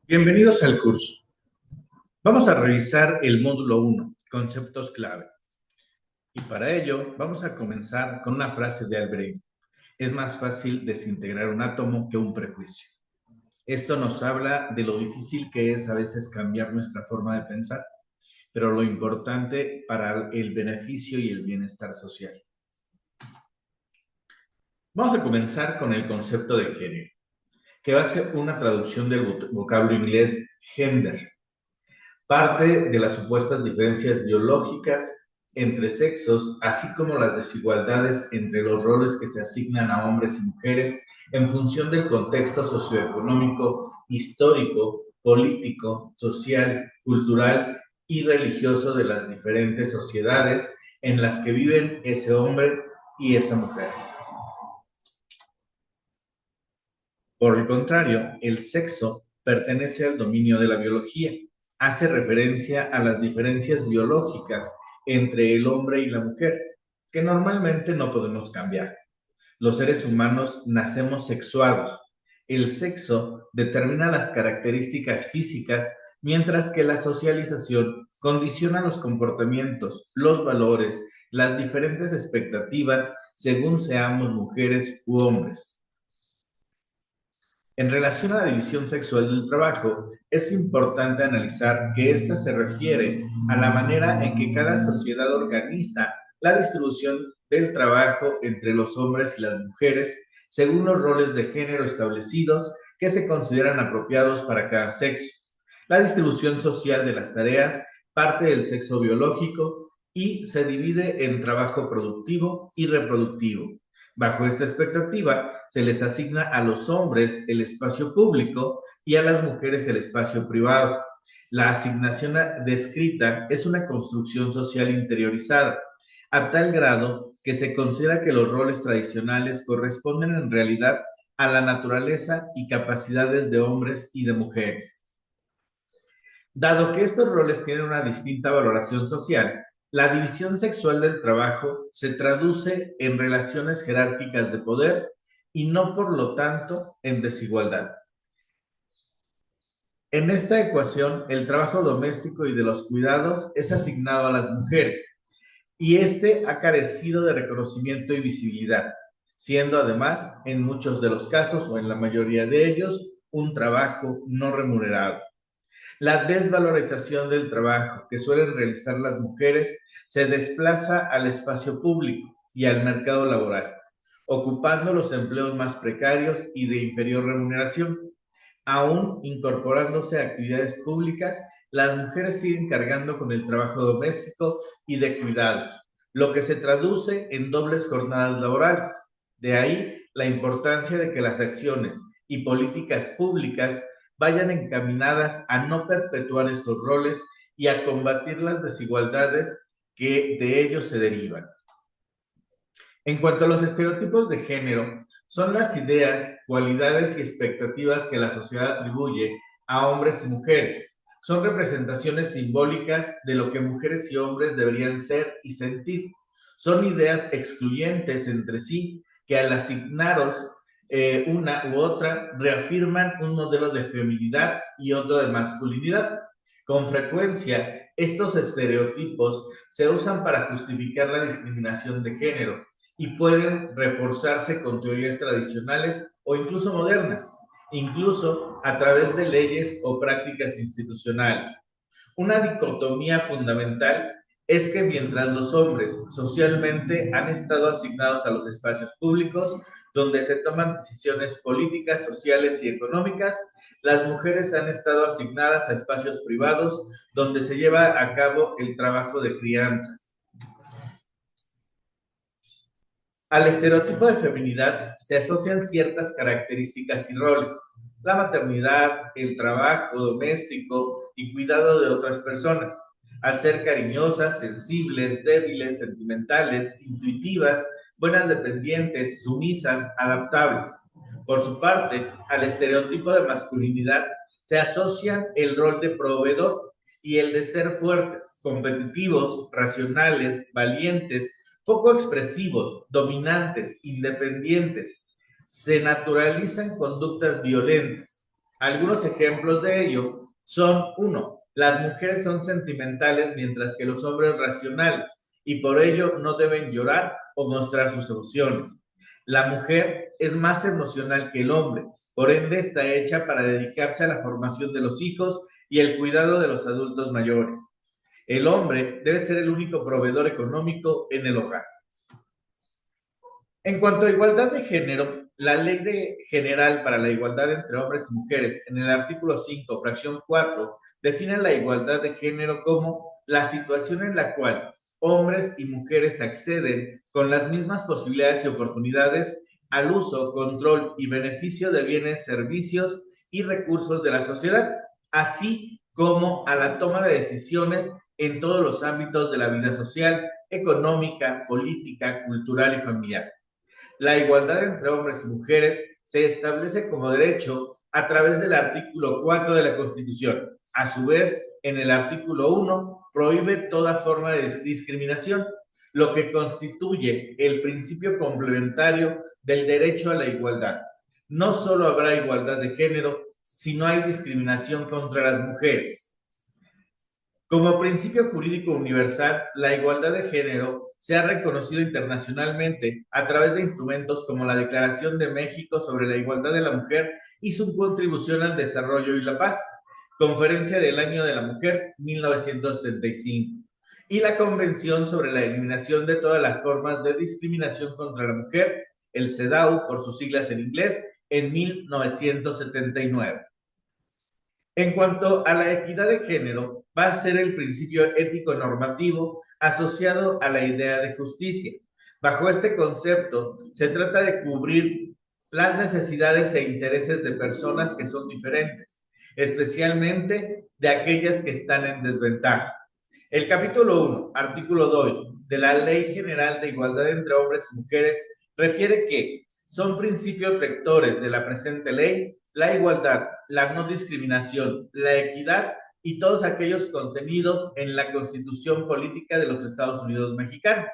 Bienvenidos al curso. Vamos a revisar el módulo 1, conceptos clave. Y para ello vamos a comenzar con una frase de Albert Einstein. Es más fácil desintegrar un átomo que un prejuicio. Esto nos habla de lo difícil que es a veces cambiar nuestra forma de pensar, pero lo importante para el beneficio y el bienestar social. Vamos a comenzar con el concepto de género, que va a ser una traducción del vocablo inglés gender. Parte de las supuestas diferencias biológicas entre sexos, así como las desigualdades entre los roles que se asignan a hombres y mujeres en función del contexto socioeconómico, histórico, político, social, cultural y religioso de las diferentes sociedades en las que viven ese hombre y esa mujer. Por el contrario, el sexo pertenece al dominio de la biología. Hace referencia a las diferencias biológicas entre el hombre y la mujer, que normalmente no podemos cambiar. Los seres humanos nacemos sexuados. El sexo determina las características físicas, mientras que la socialización condiciona los comportamientos, los valores, las diferentes expectativas según seamos mujeres u hombres. En relación a la división sexual del trabajo, es importante analizar que ésta se refiere a la manera en que cada sociedad organiza la distribución del trabajo entre los hombres y las mujeres según los roles de género establecidos que se consideran apropiados para cada sexo. La distribución social de las tareas parte del sexo biológico y se divide en trabajo productivo y reproductivo. Bajo esta expectativa, se les asigna a los hombres el espacio público y a las mujeres el espacio privado. La asignación descrita es una construcción social interiorizada, a tal grado que se considera que los roles tradicionales corresponden en realidad a la naturaleza y capacidades de hombres y de mujeres. Dado que estos roles tienen una distinta valoración social, la división sexual del trabajo se traduce en relaciones jerárquicas de poder y no, por lo tanto, en desigualdad. En esta ecuación, el trabajo doméstico y de los cuidados es asignado a las mujeres y este ha carecido de reconocimiento y visibilidad, siendo además, en muchos de los casos o en la mayoría de ellos, un trabajo no remunerado. La desvalorización del trabajo que suelen realizar las mujeres se desplaza al espacio público y al mercado laboral, ocupando los empleos más precarios y de inferior remuneración. Aún incorporándose a actividades públicas, las mujeres siguen cargando con el trabajo doméstico y de cuidados, lo que se traduce en dobles jornadas laborales. De ahí la importancia de que las acciones y políticas públicas vayan encaminadas a no perpetuar estos roles y a combatir las desigualdades que de ellos se derivan. En cuanto a los estereotipos de género, son las ideas, cualidades y expectativas que la sociedad atribuye a hombres y mujeres. Son representaciones simbólicas de lo que mujeres y hombres deberían ser y sentir. Son ideas excluyentes entre sí que al asignaros una u otra reafirman un modelo de feminidad y otro de masculinidad. Con frecuencia, estos estereotipos se usan para justificar la discriminación de género y pueden reforzarse con teorías tradicionales o incluso modernas, incluso a través de leyes o prácticas institucionales. Una dicotomía fundamental es que mientras los hombres socialmente han estado asignados a los espacios públicos donde se toman decisiones políticas, sociales y económicas, las mujeres han estado asignadas a espacios privados donde se lleva a cabo el trabajo de crianza. Al estereotipo de feminidad se asocian ciertas características y roles: la maternidad, el trabajo doméstico y cuidado de otras personas. Al ser cariñosas, sensibles, débiles, sentimentales, intuitivas, buenas dependientes, sumisas, adaptables. Por su parte, al estereotipo de masculinidad se asocian el rol de proveedor y el de ser fuertes, competitivos, racionales, valientes, poco expresivos, dominantes, independientes. Se naturalizan conductas violentas. Algunos ejemplos de ello son: uno, las mujeres son sentimentales mientras que los hombres racionales y por ello no deben llorar o mostrar sus emociones. La mujer es más emocional que el hombre, por ende está hecha para dedicarse a la formación de los hijos y el cuidado de los adultos mayores. El hombre debe ser el único proveedor económico en el hogar. En cuanto a igualdad de género, la General para la Igualdad entre Hombres y Mujeres, en el artículo 5, fracción 4, define la igualdad de género como la situación en la cual hombres y mujeres acceden con las mismas posibilidades y oportunidades al uso, control y beneficio de bienes, servicios y recursos de la sociedad, así como a la toma de decisiones en todos los ámbitos de la vida social, económica, política, cultural y familiar. La igualdad entre hombres y mujeres se establece como derecho a través del artículo 4 de la Constitución. A su vez, en el artículo 1 prohíbe toda forma de discriminación, lo que constituye el principio complementario del derecho a la igualdad. No solo habrá igualdad de género si no hay discriminación contra las mujeres. Como principio jurídico universal, la igualdad de género se ha reconocido internacionalmente a través de instrumentos como la Declaración de México sobre la Igualdad de la Mujer y su contribución al desarrollo y la paz, Conferencia del Año de la Mujer, 1975, y la Convención sobre la Eliminación de todas las formas de discriminación contra la mujer, el CEDAW por sus siglas en inglés, en 1979. En cuanto a la equidad de género, va a ser el principio ético normativo asociado a la idea de justicia. Bajo este concepto, se trata de cubrir las necesidades e intereses de personas que son diferentes, especialmente de aquellas que están en desventaja. El capítulo 1, artículo 2 de la Ley General de Igualdad entre Hombres y Mujeres refiere que son principios rectores de la presente ley la igualdad, la no discriminación, la equidad y todos aquellos contenidos en la Constitución Política de los Estados Unidos Mexicanos.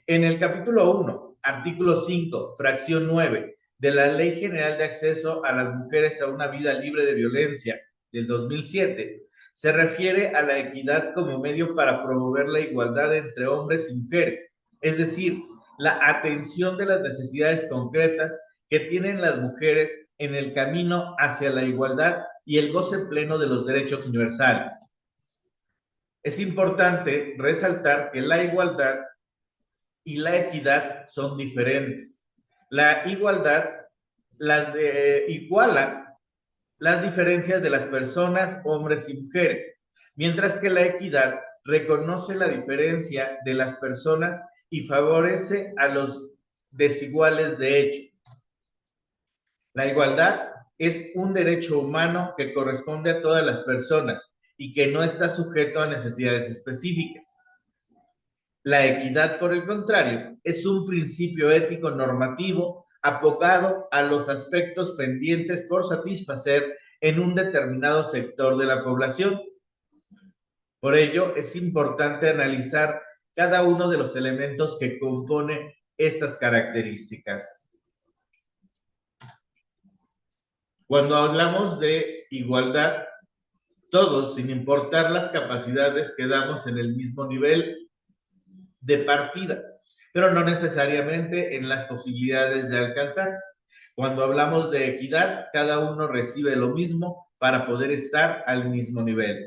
En el capítulo 1, artículo 5, fracción 9 de la Ley General de Acceso a las Mujeres a una Vida Libre de Violencia del 2007, se refiere a la equidad como medio para promover la igualdad entre hombres y mujeres, es decir, la atención de las necesidades concretas que tienen las mujeres en el camino hacia la igualdad y el goce pleno de los derechos universales. Es importante resaltar que la igualdad y la equidad son diferentes. La igualdad iguala las diferencias de las personas, hombres y mujeres, mientras que la equidad reconoce la diferencia de las personas y favorece a los desiguales de hecho. La igualdad es un derecho humano que corresponde a todas las personas y que no está sujeto a necesidades específicas. La equidad, por el contrario, es un principio ético normativo abocado a los aspectos pendientes por satisfacer en un determinado sector de la población. Por ello, es importante analizar cada uno de los elementos que compone estas características. Cuando hablamos de igualdad, todos, sin importar las capacidades, quedamos en el mismo nivel de partida, pero no necesariamente en las posibilidades de alcanzar. Cuando hablamos de equidad, cada uno recibe lo mismo para poder estar al mismo nivel.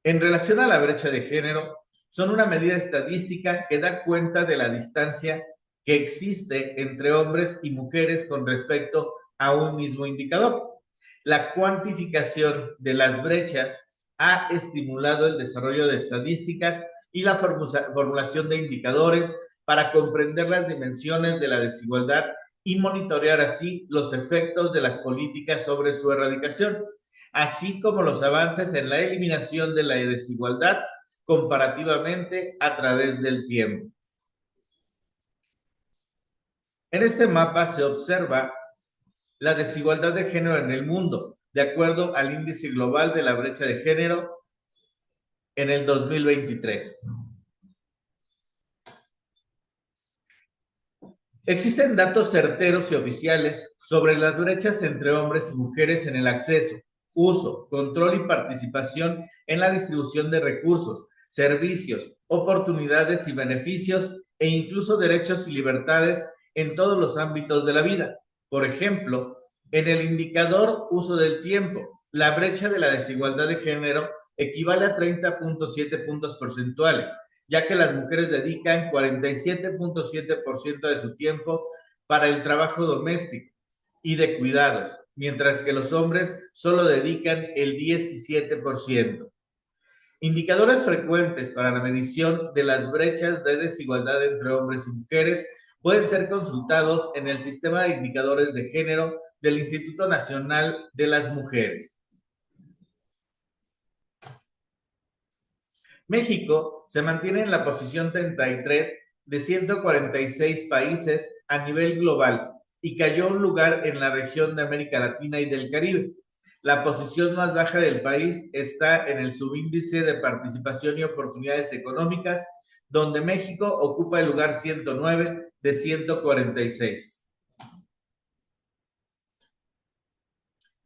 En relación a la brecha de género, son una medida estadística que da cuenta de la distancia que existe entre hombres y mujeres con respecto a un mismo indicador. La cuantificación de las brechas ha estimulado el desarrollo de estadísticas y la formulación de indicadores para comprender las dimensiones de la desigualdad y monitorear así los efectos de las políticas sobre su erradicación, así como los avances en la eliminación de la desigualdad comparativamente a través del tiempo. En este mapa se observa la desigualdad de género en el mundo, de acuerdo al Índice Global de la Brecha de Género en el 2023. Existen datos certeros y oficiales sobre las brechas entre hombres y mujeres en el acceso, uso, control y participación en la distribución de recursos, servicios, oportunidades y beneficios e incluso derechos y libertades en todos los ámbitos de la vida. Por ejemplo, en el indicador uso del tiempo, la brecha de la desigualdad de género equivale a 30.7 puntos porcentuales, ya que las mujeres dedican 47.7% de su tiempo para el trabajo doméstico y de cuidados, mientras que los hombres solo dedican el 17%. Indicadores frecuentes para la medición de las brechas de desigualdad entre hombres y mujeres pueden ser consultados en el Sistema de Indicadores de Género del Instituto Nacional de las Mujeres. México se mantiene en la posición 33 de 146 países a nivel global y cayó un lugar en la región de América Latina y del Caribe. La posición más baja del país está en el subíndice de participación y oportunidades económicas, donde México ocupa el lugar 109 de 146.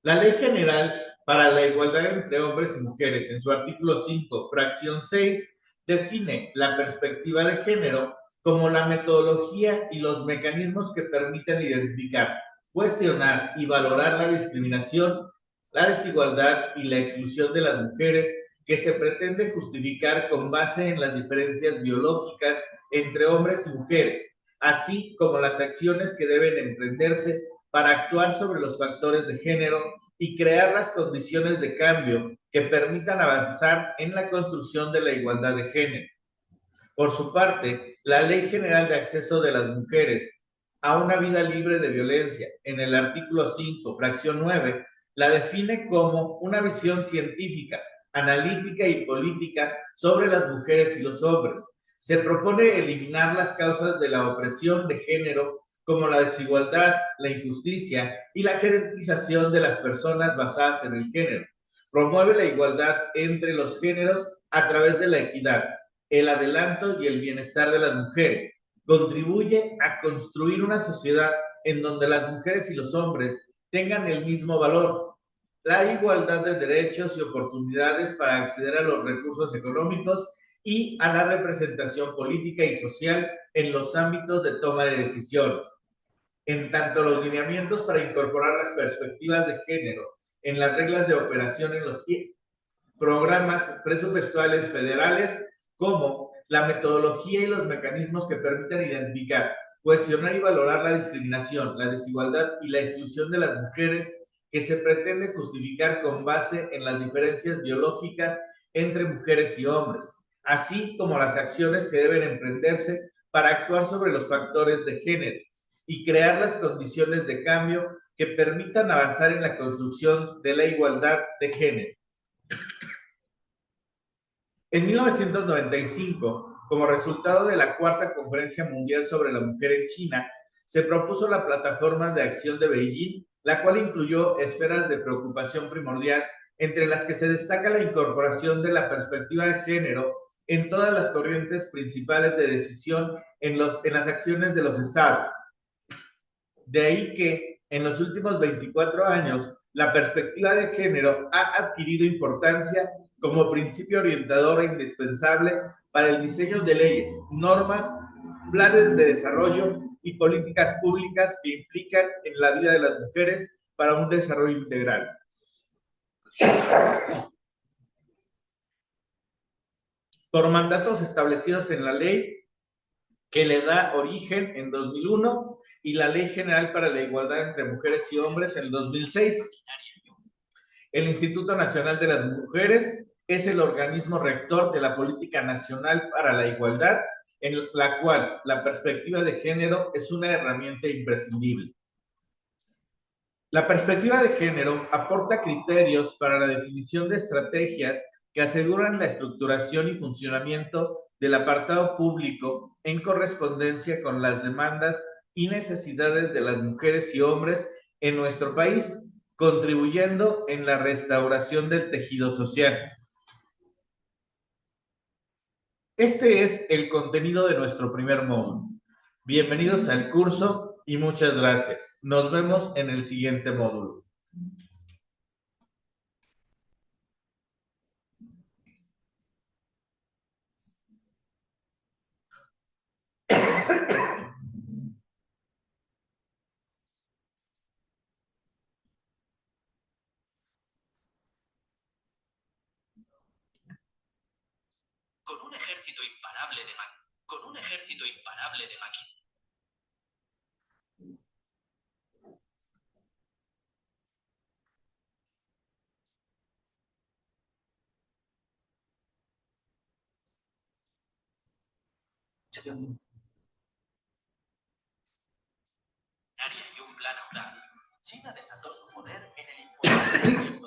La Ley General para la Igualdad entre Hombres y Mujeres, en su artículo 5, fracción 6, define la perspectiva de género como la metodología y los mecanismos que permiten identificar, cuestionar y valorar la discriminación, la desigualdad y la exclusión de las mujeres que se pretende justificar con base en las diferencias biológicas entre hombres y mujeres, así como las acciones que deben emprenderse para actuar sobre los factores de género y crear las condiciones de cambio que permitan avanzar en la construcción de la igualdad de género. Por su parte, la Ley General de Acceso de las Mujeres a una vida libre de violencia, en el artículo 5, fracción 9, la define como una visión científica, analítica y política sobre las mujeres y los hombres. Se propone eliminar las causas de la opresión de género como la desigualdad, la injusticia y la jerarquización de las personas basadas en el género. Promueve la igualdad entre los géneros a través de la equidad, el adelanto y el bienestar de las mujeres. Contribuye a construir una sociedad en donde las mujeres y los hombres tengan el mismo valor, la igualdad de derechos y oportunidades para acceder a los recursos económicos y a la representación política y social en los ámbitos de toma de decisiones. En tanto, los lineamientos para incorporar las perspectivas de género en las reglas de operación en los programas presupuestales federales, como la metodología y los mecanismos que permiten identificar, cuestionar y valorar la discriminación, la desigualdad y la exclusión de las mujeres que se pretende justificar con base en las diferencias biológicas entre mujeres y hombres, así como las acciones que deben emprenderse para actuar sobre los factores de género y crear las condiciones de cambio que permitan avanzar en la construcción de la igualdad de género. En 1995, como resultado de la Cuarta Conferencia Mundial sobre la Mujer en China, se propuso la Plataforma de Acción de Beijing, la cual incluyó esferas de preocupación primordial, entre las que se destaca la incorporación de la perspectiva de género en todas las corrientes principales de decisión en las acciones de los estados. De ahí que, en los últimos 24 años, la perspectiva de género ha adquirido importancia como principio orientador e indispensable para el diseño de leyes, normas, planes de desarrollo y políticas públicas que implican en la vida de las mujeres para un desarrollo integral. Por mandatos establecidos en la ley que le da origen en 2001 y la Ley General para la Igualdad entre Mujeres y Hombres en 2006. El Instituto Nacional de las Mujeres es el organismo rector de la Política Nacional para la Igualdad, en la cual la perspectiva de género es una herramienta imprescindible. La perspectiva de género aporta criterios para la definición de estrategias que aseguran la estructuración y funcionamiento del apartado público en correspondencia con las demandas y necesidades de las mujeres y hombres en nuestro país, contribuyendo en la restauración del tejido social. Este es el contenido de nuestro primer módulo. Bienvenidos al curso y muchas gracias. Nos vemos en el siguiente módulo. Con un ejército imparable de máquinas. Y un plan audaz, China desató su poder en el informe